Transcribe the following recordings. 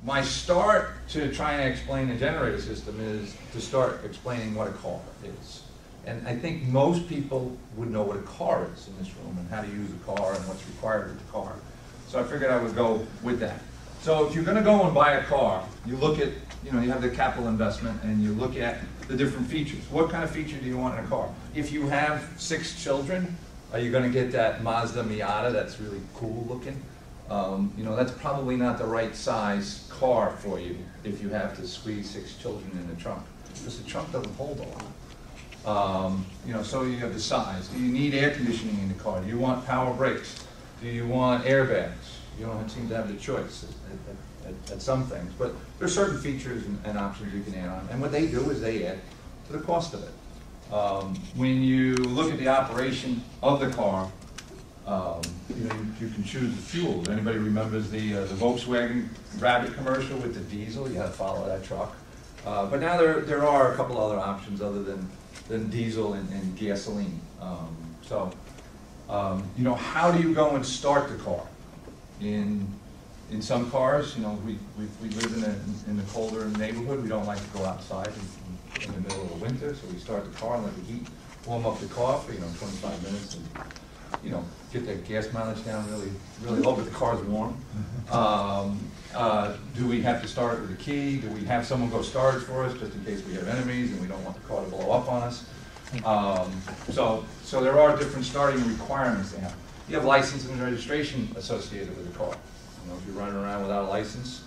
my start to try and explain the generator system is to start explaining what a car is. And I think most people would know what a car is in this room and how to use a car and what's required of the car. So I figured I would go with that. So if you're going to go and buy a car, you look at, you have the capital investment and you look at the different features. What kind of feature do you want in a car? If you have 6 children, are you going to get that Mazda Miata that's really cool looking? That's probably not the right size car for you if you have to squeeze 6 children in the trunk, because the trunk doesn't hold a lot. So you have the size. Do you need air conditioning in the car? Do you want power brakes? Do you want airbags? You don't seem to have the choice at some things, but there's certain features and options you can add on. And what they do is they add to the cost of it. When you look at the operation of the car, you can choose the fuel. Anybody remembers the Volkswagen Rabbit commercial with the diesel? You had to follow that truck. But now there are a couple other options other than diesel and gasoline. How do you go and start the car? In some cars, we live in the colder neighborhood. We don't like to go outside in the middle of the winter, so we start the car and let the heat warm up the car for 25 minutes and get that gas mileage down really low, but the car's warm. Do we have to start with a key? Do we have someone go start it for us just in case we have enemies and we don't want the car to blow up on us? So there are different starting requirements they have. You have license and registration associated with the car. If you're running around without a license,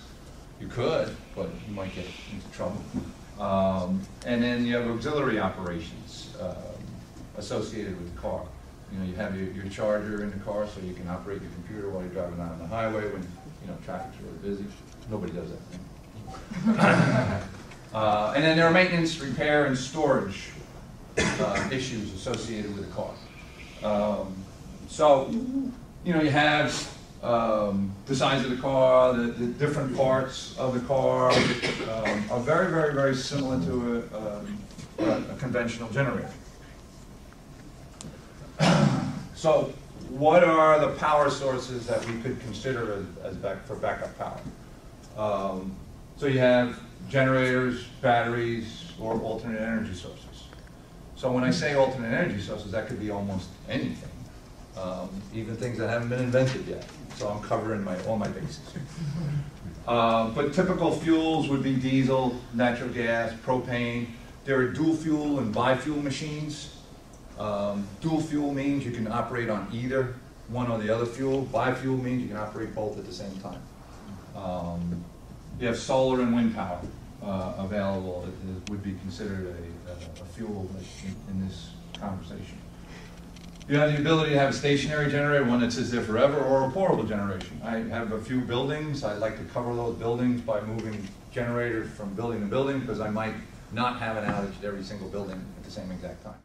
you could, but you might get into trouble. And then you have auxiliary operations associated with the car. You have your charger in the car so you can operate your computer while you're driving down the highway when traffic's really busy. Nobody does that. And then there are maintenance, repair, and storage issues associated with the car. You have the size of the car, the different parts of the car are very, very, very similar to a conventional generator. So what are the power sources that we could consider for backup power? So you have generators, batteries, or alternate energy sources. So when I say alternate energy sources, that could be almost anything, even things that haven't been invented yet. So I'm covering all my bases. But typical fuels would be diesel, natural gas, propane. There are dual fuel and bi-fuel machines. Dual fuel means you can operate on either one or the other fuel. Bi-fuel means you can operate both at the same time. You have solar and wind power available that would be considered a fuel in this conversation. You have the ability to have a stationary generator, one that sits there forever, or a portable generation. I have a few buildings. I like to cover those buildings by moving generators from building to building because I might not have an outage at every single building at the same exact time.